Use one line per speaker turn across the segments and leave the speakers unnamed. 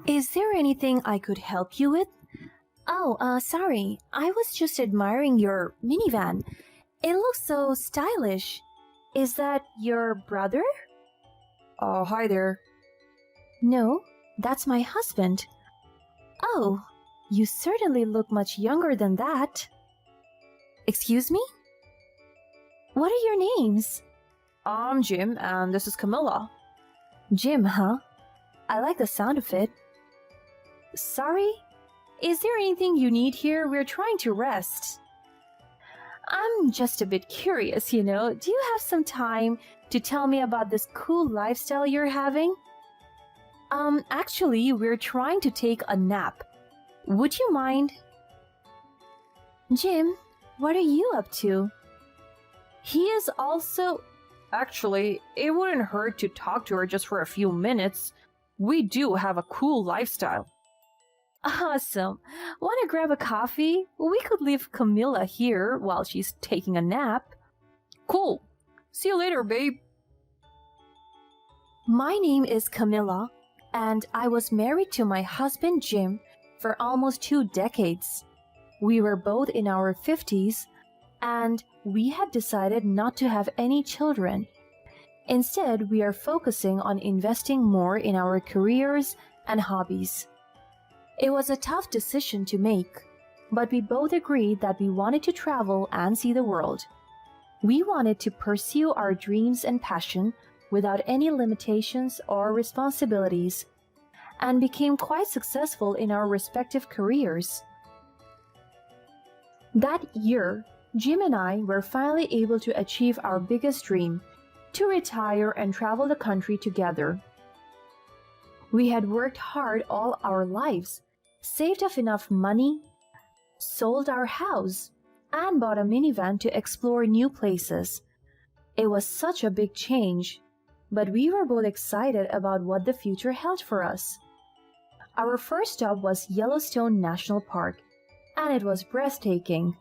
Is there anything I could help you with? Oh, sorry. I was just admiring your minivan. It looks so stylish. Is that your brother?
Hi there.
No, that's my husband. Oh, you certainly look much younger than that. Excuse me? What are your names?
I'm Jim, and this is Camilla.
Jim, huh? I like the sound of it. Sorry? Is there anything you need here? We're trying to rest. I'm just a bit curious, Do you have some time to tell me about this cool lifestyle you're having? Actually, we're trying to take a nap. Would you mind? Jim, what are you up to?
He is also... Actually, it wouldn't hurt to talk to her just for a few minutes. We do have a cool lifestyle.
Awesome. Want to grab a coffee? We could leave Camilla here while she's taking a nap.
Cool. See you later, babe.
My name is Camilla, and I was married to my husband Jim for almost 2 decades. We were both in our 50s, and we had decided not to have any children. Instead, we are focusing on investing more in our careers and hobbies. It was a tough decision to make, but we both agreed that we wanted to travel and see the world. We wanted to pursue our dreams and passion without any limitations or responsibilities, and became quite successful in our respective careers. That year, Jim and I were finally able to achieve our biggest dream, to retire and travel the country together. We had worked hard all our lives, saved up enough money, sold our house, and bought a minivan to explore new places. It was such a big change, but we were both excited about what the future held for us. Our first stop was Yellowstone National Park, and it was breathtaking.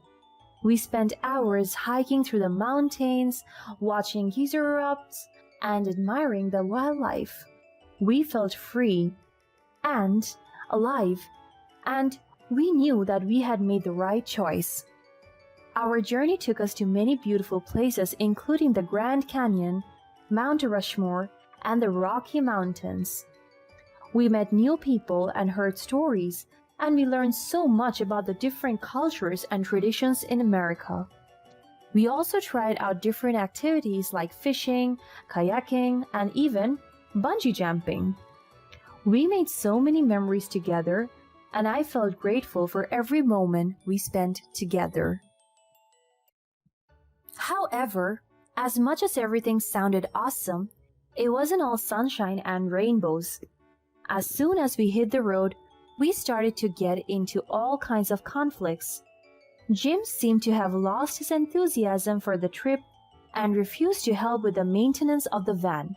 We spent hours hiking through the mountains, watching geyser erupts, and admiring the wildlife. We felt free and alive, and we knew that we had made the right choice. Our journey took us to many beautiful places, including the Grand Canyon, Mount Rushmore, and the Rocky Mountains. We met new people and heard stories, and we learned so much about the different cultures and traditions in America. We also tried out different activities like fishing, kayaking, and even bungee jumping. We made so many memories together, and I felt grateful for every moment we spent together. However, as much as everything sounded awesome, it wasn't all sunshine and rainbows. As soon as we hit the road, we started to get into all kinds of conflicts. Jim seemed to have lost his enthusiasm for the trip and refused to help with the maintenance of the van.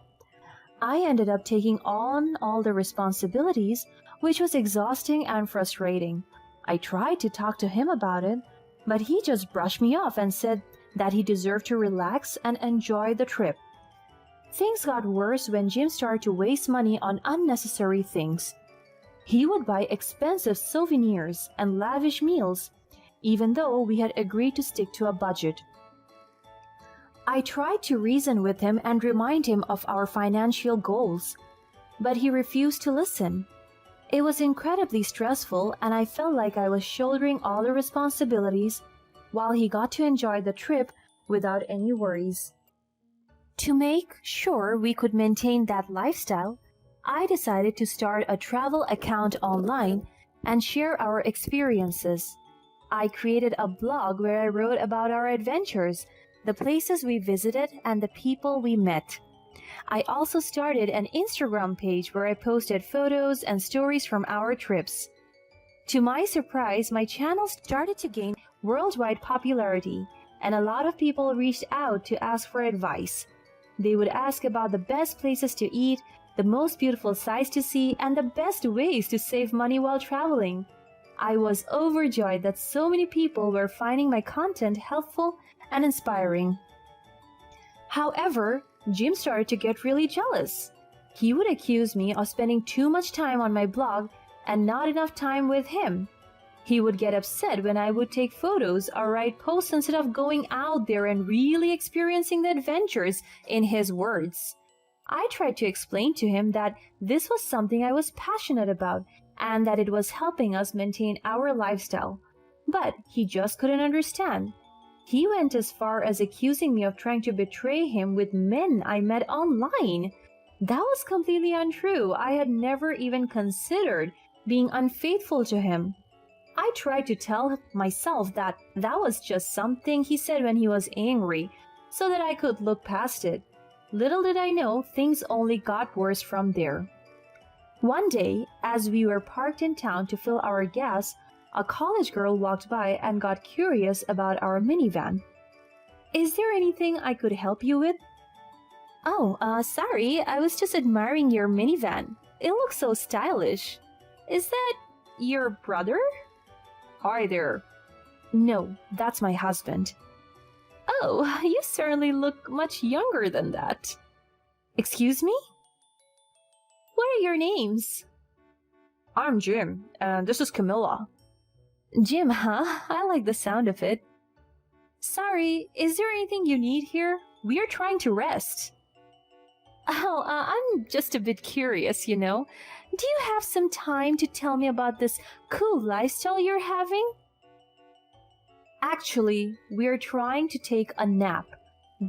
I ended up taking on all the responsibilities, which was exhausting and frustrating. I tried to talk to him about it, but he just brushed me off and said that he deserved to relax and enjoy the trip. Things got worse when Jim started to waste money on unnecessary things. He would buy expensive souvenirs and lavish meals, even though we had agreed to stick to a budget. I tried to reason with him and remind him of our financial goals, but he refused to listen. It was incredibly stressful, and I felt like I was shouldering all the responsibilities while he got to enjoy the trip without any worries. To make sure we could maintain that lifestyle, I decided to start a travel account online and share our experiences. I created a blog where I wrote about our adventures, the places we visited, and the people we met. I also started an Instagram page where I posted photos and stories from our trips. To my surprise, my channel started to gain worldwide popularity, and a lot of people reached out to ask for advice. They would ask about the best places to eat, the most beautiful sights to see, and the best ways to save money while traveling. I was overjoyed that so many people were finding my content helpful and inspiring. However, Jim started to get really jealous. He would accuse me of spending too much time on my blog and not enough time with him. He would get upset when I would take photos or write posts instead of going out there and really experiencing the adventures, in his words. I tried to explain to him that this was something I was passionate about and that it was helping us maintain our lifestyle. But he just couldn't understand. He went as far as accusing me of trying to betray him with men I met online. That was completely untrue. I had never even considered being unfaithful to him. I tried to tell myself that was just something he said when he was angry, so that I could look past it. Little did I know, things only got worse from there. One day, as we were parked in town to fill our gas, a college girl walked by and got curious about our minivan. "Is there anything I could help you with?" "Oh, sorry, I was just admiring your minivan. It looks so stylish. Is that your brother?"
Hi there.
"No, that's my husband."
Oh, you certainly look much younger than that.
"Excuse me? What are your names?"
I'm Jim, and this is Camilla.
"Jim, huh? I like the sound of it." "Sorry, is there anything you need here? We are trying to rest." "Oh, I'm just a bit curious, you know. Do you have some time to tell me about this cool lifestyle you're having?" "Actually, we're trying to take a nap.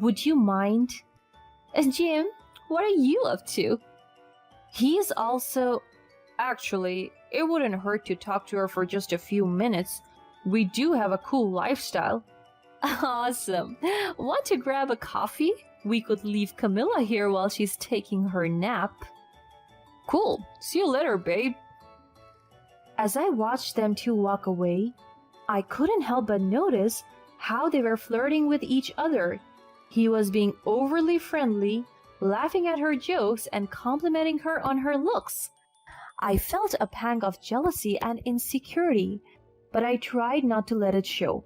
Would you mind?"
Jim, what are you up to?"
He is also...
Actually, it wouldn't hurt to talk to her for just a few minutes. We do have a cool lifestyle.
Awesome. Want to grab a coffee? We could leave Camilla here while she's taking her nap.
Cool. See you later, babe.
As I watched them two walk away, I couldn't help but notice how they were flirting with each other. He was being overly friendly, laughing at her jokes and complimenting her on her looks. I felt a pang of jealousy and insecurity, but I tried not to let it show.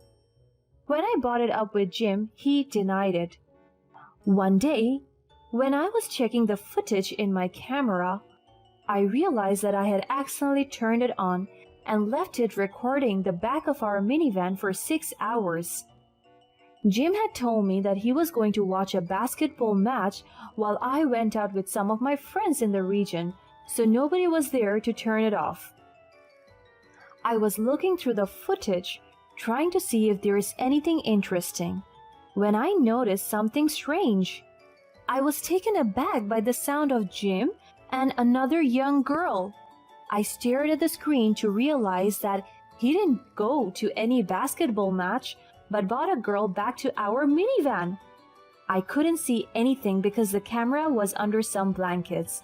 When I brought it up with Jim, he denied it. One day, when I was checking the footage in my camera, I realized that I had accidentally turned it on and left it recording the back of our minivan for 6 hours. Jim had told me that he was going to watch a basketball match while I went out with some of my friends in the region, so nobody was there to turn it off. I was looking through the footage, trying to see if there is anything interesting, when I noticed something strange. I was taken aback by the sound of Jim and another young girl. I stared at the screen to realize that he didn't go to any basketball match, but brought a girl back to our minivan. I couldn't see anything because the camera was under some blankets,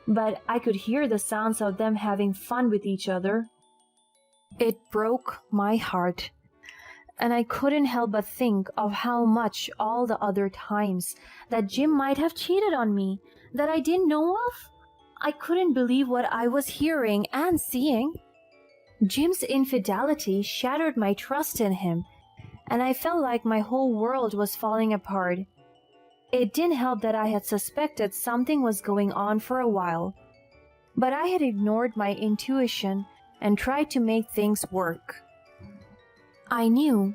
but I could hear the sounds of them having fun with each other. It broke my heart, and I couldn't help but think of how much all the other times that Jim might have cheated on me that I didn't know of. I couldn't believe what I was hearing and seeing. Jim's infidelity shattered my trust in him, and I felt like my whole world was falling apart. It didn't help that I had suspected something was going on for a while, but I had ignored my intuition and tried to make things work. I knew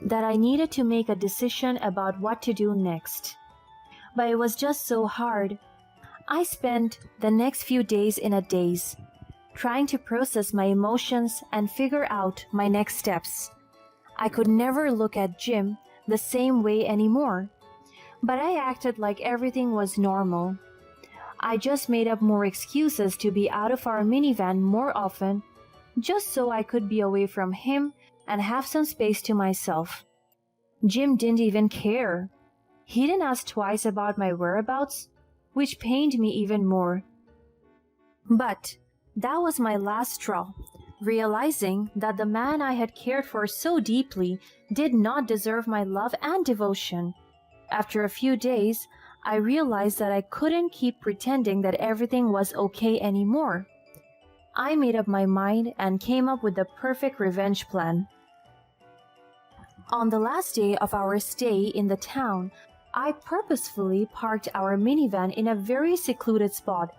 that I needed to make a decision about what to do next, but it was just so hard. I spent the next few days in a daze, trying to process my emotions and figure out my next steps. I could never look at Jim the same way anymore, but I acted like everything was normal. I just made up more excuses to be out of our minivan more often, just so I could be away from him and have some space to myself. Jim didn't even care. He didn't ask twice about my whereabouts, which pained me even more. But that was my last straw, realizing that the man I had cared for so deeply did not deserve my love and devotion. After a few days, I realized that I couldn't keep pretending that everything was okay anymore. I made up my mind and came up with the perfect revenge plan. On the last day of our stay in the town, I purposefully parked our minivan in a very secluded spot,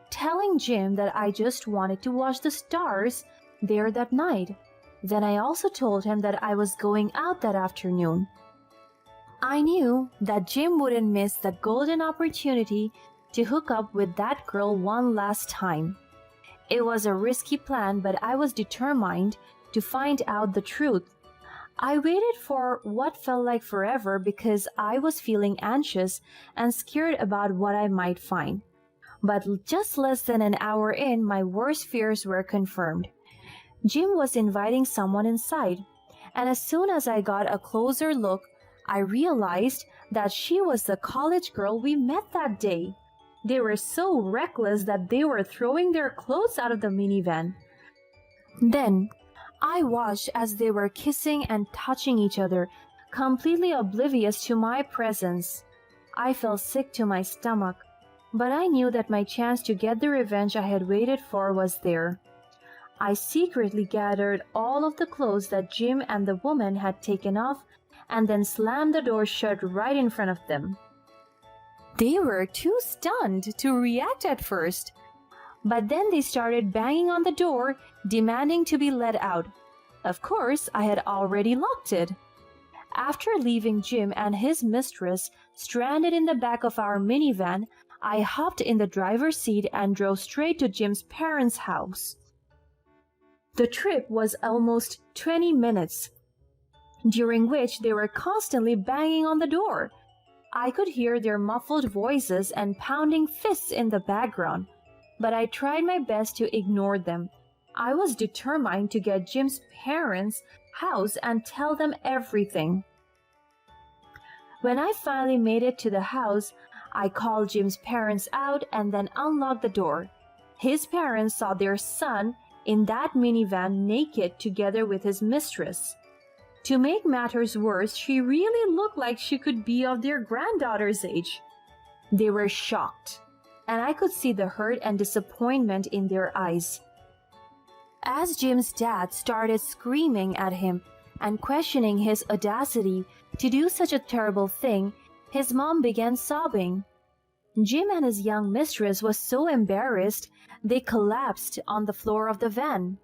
telling Jim that I just wanted to watch the stars there that night. Then I also told him that I was going out that afternoon. I knew that Jim wouldn't miss the golden opportunity to hook up with that girl one last time. It was a risky plan, but I was determined to find out the truth. I waited for what felt like forever because I was feeling anxious and scared about what I might find. But just less than an hour in, my worst fears were confirmed. Jim was inviting someone inside, and as soon as I got a closer look, I realized that she was the college girl we met that day. They were so reckless that they were throwing their clothes out of the minivan. Then, I watched as they were kissing and touching each other, completely oblivious to my presence. I felt sick to my stomach, but I knew that my chance to get the revenge I had waited for was there. I secretly gathered all of the clothes that Jim and the woman had taken off and then slammed the door shut right in front of them. They were too stunned to react at first, but then they started banging on the door, demanding to be let out. Of course, I had already locked it. After leaving Jim and his mistress stranded in the back of our minivan, I hopped in the driver's seat and drove straight to Jim's parents' house. The trip was almost 20 minutes, during which they were constantly banging on the door. I could hear their muffled voices and pounding fists in the background, but I tried my best to ignore them. I was determined to get Jim's parents' house and tell them everything. When I finally made it to the house, I called Jim's parents out and then unlocked the door. His parents saw their son in that minivan naked together with his mistress. To make matters worse, she really looked like she could be of their granddaughter's age. They were shocked, and I could see the hurt and disappointment in their eyes. As Jim's dad started screaming at him and questioning his audacity to do such a terrible thing, his mom began sobbing. Jim and his young mistress was so embarrassed they collapsed on the floor of the van.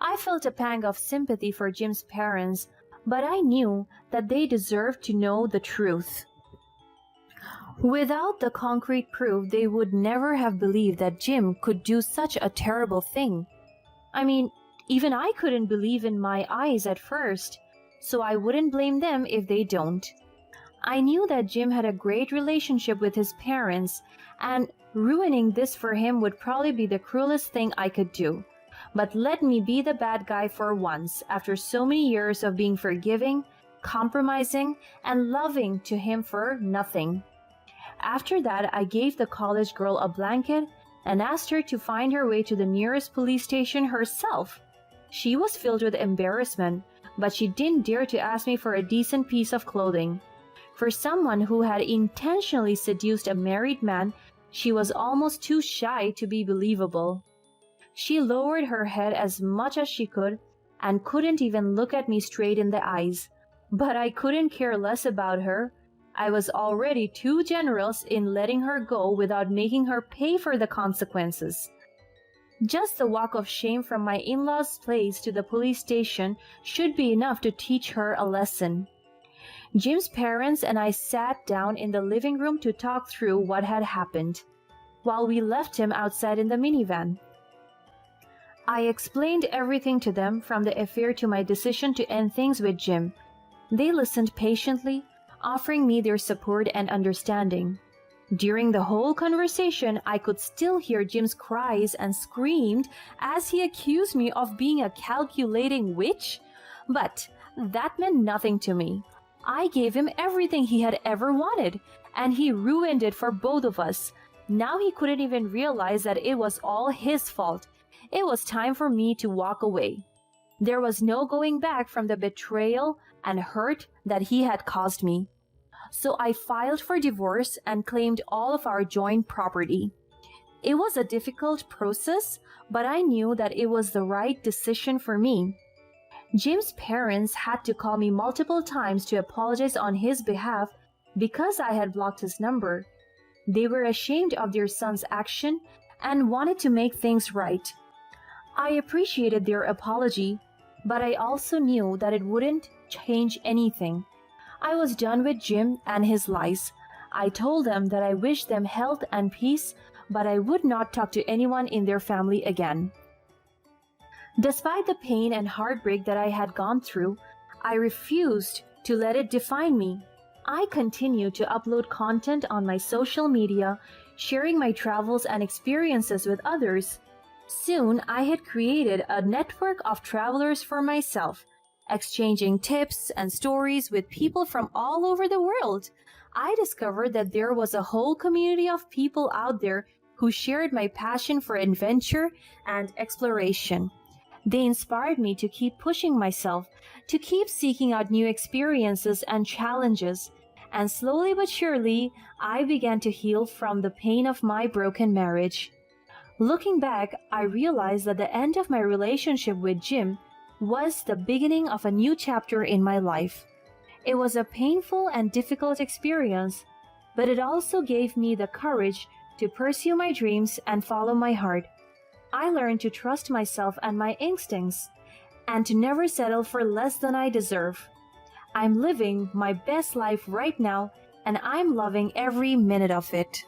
I felt a pang of sympathy for Jim's parents, but I knew that they deserved to know the truth. Without the concrete proof, they would never have believed that Jim could do such a terrible thing. I mean, even I couldn't believe in my eyes at first, so I wouldn't blame them if they don't. I knew that Jim had a great relationship with his parents, and ruining this for him would probably be the cruelest thing I could do. But let me be the bad guy for once, after so many years of being forgiving, compromising, and loving to him for nothing. After that, I gave the college girl a blanket and asked her to find her way to the nearest police station herself. She was filled with embarrassment, but she didn't dare to ask me for a decent piece of clothing. For someone who had intentionally seduced a married man, she was almost too shy to be believable. She lowered her head as much as she could and couldn't even look at me straight in the eyes. But I couldn't care less about her. I was already too generous in letting her go without making her pay for the consequences. Just the walk of shame from my in-laws' place to the police station should be enough to teach her a lesson. Jim's parents and I sat down in the living room to talk through what had happened, while we left him outside in the minivan. I explained everything to them, from the affair to my decision to end things with Jim. They listened patiently, offering me their support and understanding. During the whole conversation, I could still hear Jim's cries and screams as he accused me of being a calculating witch, but that meant nothing to me. I gave him everything he had ever wanted, and he ruined it for both of us. Now he couldn't even realize that it was all his fault. It was time for me to walk away. There was no going back from the betrayal and hurt that he had caused me. So I filed for divorce and claimed all of our joint property. It was a difficult process, but I knew that it was the right decision for me. Jim's parents had to call me multiple times to apologize on his behalf, Because I had blocked his number, they were ashamed of their son's action and wanted to make things right. I appreciated their apology, but I also knew that it wouldn't change anything. I was done with Jim and his lies. I told them that I wished them health and peace, but I would not talk to anyone in their family again. Despite the pain and heartbreak that I had gone through, I refused to let it define me. I continued to upload content on my social media, sharing my travels and experiences with others. Soon, I had created a network of travelers for myself, exchanging tips and stories with people from all over the world. I discovered that there was a whole community of people out there who shared my passion for adventure and exploration. They inspired me to keep pushing myself, to keep seeking out new experiences and challenges. And slowly but surely, I began to heal from the pain of my broken marriage. Looking back, I realized that the end of my relationship with Jim was the beginning of a new chapter in my life. It was a painful and difficult experience, but it also gave me the courage to pursue my dreams and follow my heart. I learned to trust myself and my instincts, and to never settle for less than I deserve. I'm living my best life right now, and I'm loving every minute of it.